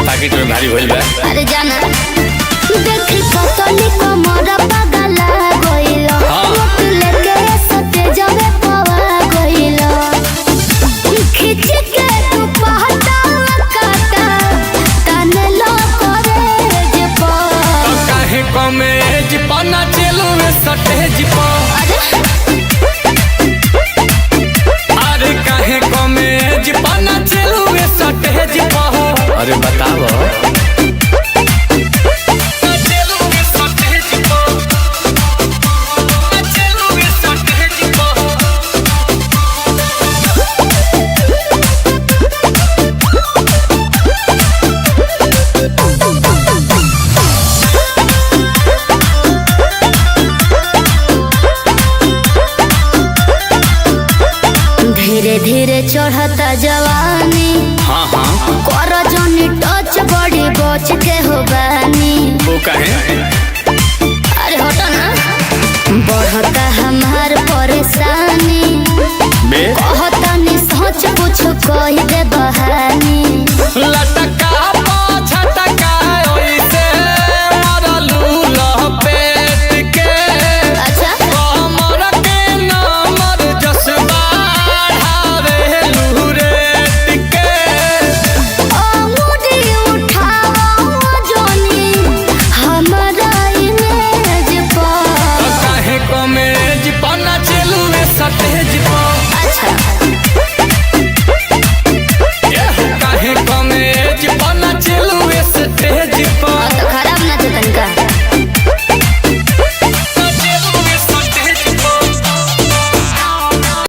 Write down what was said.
पाकिट में भारी होइल बा। अरे जाना देखी पतली कमर पगला गइलो मोट लेके सते जबे पवा गइलो खिच के तू पहटा काटा तने लो करे जे पा काहे कमेज पना चलो में सटेज पा अरे काहे कमेज पना चलो में सटेज पा अरे बताओ धीरे धीरे चढ़ता जवानी हाँ हाँ कर जनी टच बड़ी बच के हो बानी वो कहे